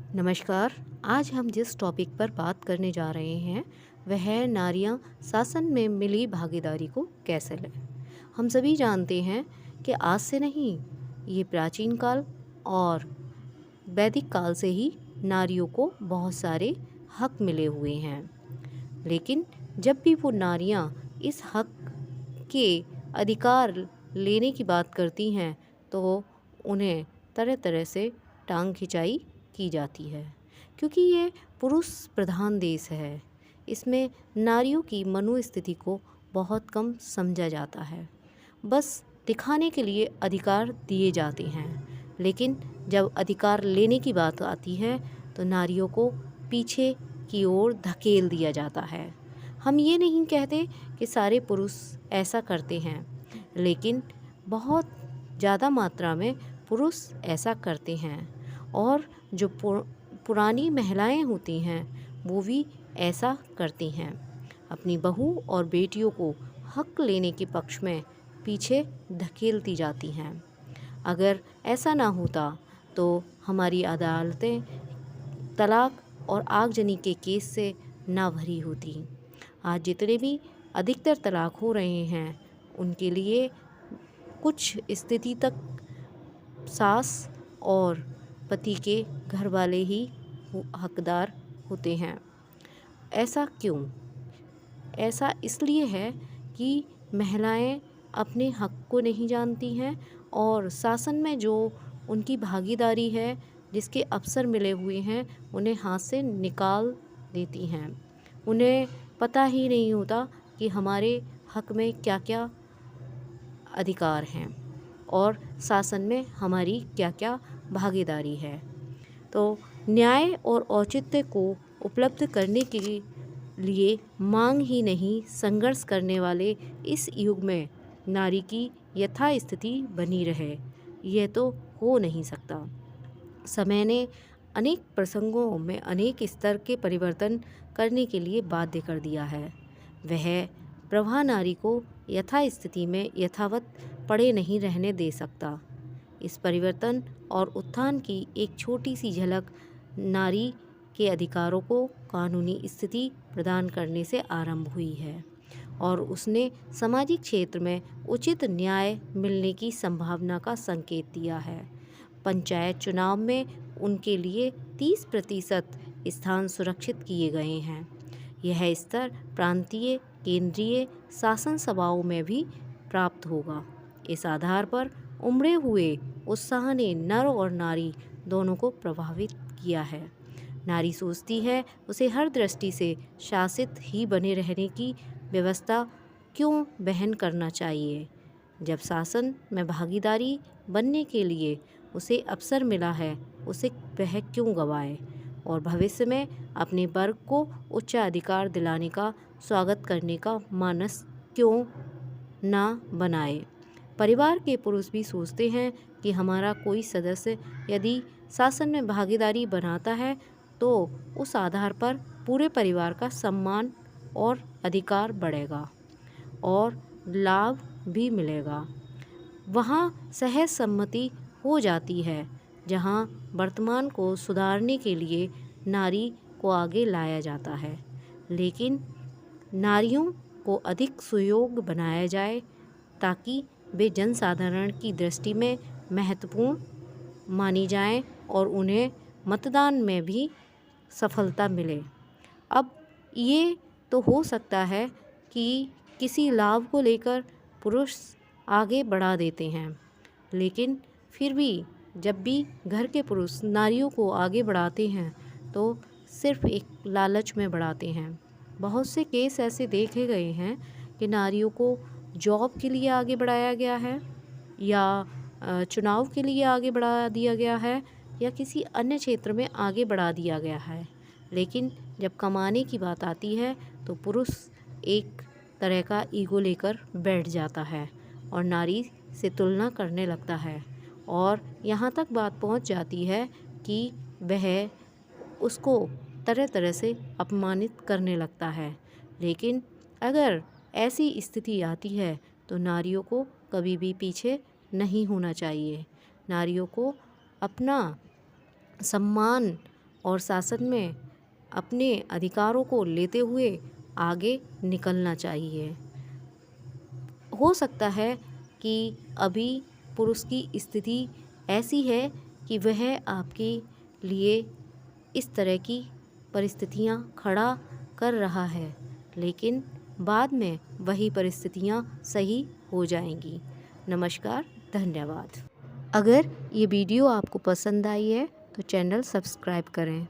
नमस्कार। आज हम जिस टॉपिक पर बात करने जा रहे हैं वह है नारियां शासन में मिली भागीदारी को कैसे लें। हम सभी जानते हैं कि आज से नहीं, ये प्राचीन काल और वैदिक काल से ही नारियों को बहुत सारे हक मिले हुए हैं। लेकिन जब भी वो नारियां इस हक के अधिकार लेने की बात करती हैं तो उन्हें तरह तरह से टांग खिंचाई की जाती है, क्योंकि ये पुरुष प्रधान देश है। इसमें नारियों की मनोस्थिति को बहुत कम समझा जाता है। बस दिखाने के लिए अधिकार दिए जाते हैं, लेकिन जब अधिकार लेने की बात आती है तो नारियों को पीछे की ओर धकेल दिया जाता है। हम ये नहीं कहते कि सारे पुरुष ऐसा करते हैं, लेकिन बहुत ज़्यादा मात्रा में पुरुष ऐसा करते हैं और जो पुरानी महिलाएं होती हैं वो भी ऐसा करती हैं। अपनी बहू और बेटियों को हक लेने के पक्ष में पीछे धकेलती जाती हैं। अगर ऐसा ना होता तो हमारी अदालतें तलाक और आगजनी के केस से ना भरी होती। आज जितने भी अधिकतर तलाक हो रहे हैं उनके लिए कुछ स्थिति तक सास और पति के घर वाले ही हकदार होते हैं। ऐसा क्यों? ऐसा इसलिए है कि महिलाएं अपने हक को नहीं जानती हैं और शासन में जो उनकी भागीदारी है, जिसके अवसर मिले हुए हैं, उन्हें हाथ से निकाल देती हैं। उन्हें पता ही नहीं होता कि हमारे हक में क्या क्या अधिकार हैं और शासन में हमारी क्या क्या भागीदारी है। तो न्याय और औचित्य को उपलब्ध करने के लिए मांग ही नहीं, संघर्ष करने वाले इस युग में नारी की यथास्थिति बनी रहे, यह तो हो नहीं सकता। समय ने अनेक प्रसंगों में अनेक स्तर के परिवर्तन करने के लिए बाध्य कर दिया है। वह प्रभा नारी को यथास्थिति में यथावत पड़े नहीं रहने दे सकता। इस परिवर्तन और उत्थान की एक छोटी सी झलक नारी के अधिकारों को कानूनी स्थिति प्रदान करने से आरंभ हुई है और उसने सामाजिक क्षेत्र में उचित न्याय मिलने की संभावना का संकेत दिया है। पंचायत चुनाव में उनके लिए 30% स्थान सुरक्षित किए गए हैं। यह स्तर प्रांतीय केंद्रीय शासन सभाओं में भी प्राप्त होगा। इस आधार पर उमड़े हुए उत्साह ने नर और नारी दोनों को प्रभावित किया है। नारी सोचती है उसे हर दृष्टि से शासित ही बने रहने की व्यवस्था क्यों वहन करना चाहिए। जब शासन में भागीदारी बनने के लिए उसे अवसर मिला है, उसे वह क्यों गवाए और भविष्य में अपने वर्ग को उच्च अधिकार दिलाने का स्वागत करने का मानस क्यों ना बनाए। परिवार के पुरुष भी सोचते हैं कि हमारा कोई सदस्य यदि शासन में भागीदारी बनाता है तो उस आधार पर पूरे परिवार का सम्मान और अधिकार बढ़ेगा और लाभ भी मिलेगा। वहाँ सहज सम्मति हो जाती है, जहाँ वर्तमान को सुधारने के लिए नारी को आगे लाया जाता है, लेकिन नारियों को अधिक सुयोग्य बनाया जाए ताकि वे जनसाधारण की दृष्टि में महत्वपूर्ण मानी जाएं और उन्हें मतदान में भी सफलता मिले। अब ये तो हो सकता है कि किसी लाभ को लेकर पुरुष आगे बढ़ा देते हैं, लेकिन फिर भी जब भी घर के पुरुष नारियों को आगे बढ़ाते हैं तो सिर्फ एक लालच में बढ़ाते हैं। बहुत से केस ऐसे देखे गए हैं कि नारियों को जॉब के लिए आगे बढ़ाया गया है या चुनाव के लिए आगे बढ़ा दिया गया है या किसी अन्य क्षेत्र में आगे बढ़ा दिया गया है, लेकिन जब कमाने की बात आती है तो पुरुष एक तरह का ईगो लेकर बैठ जाता है और नारी से तुलना करने लगता है और यहाँ तक बात पहुँच जाती है कि वह उसको तरह तरह से अपमानित करने लगता है। लेकिन अगर ऐसी स्थिति आती है तो नारियों को कभी भी पीछे नहीं होना चाहिए। नारियों को अपना सम्मान और शासन में अपने अधिकारों को लेते हुए आगे निकलना चाहिए। हो सकता है कि अभी पुरुष की स्थिति ऐसी है कि वह आपके लिए इस तरह की परिस्थितियां खड़ा कर रहा है, लेकिन बाद में वही परिस्थितियां सही हो जाएंगी। नमस्कार, धन्यवाद। अगर ये वीडियो आपको पसंद आई है तो चैनल सब्सक्राइब करें।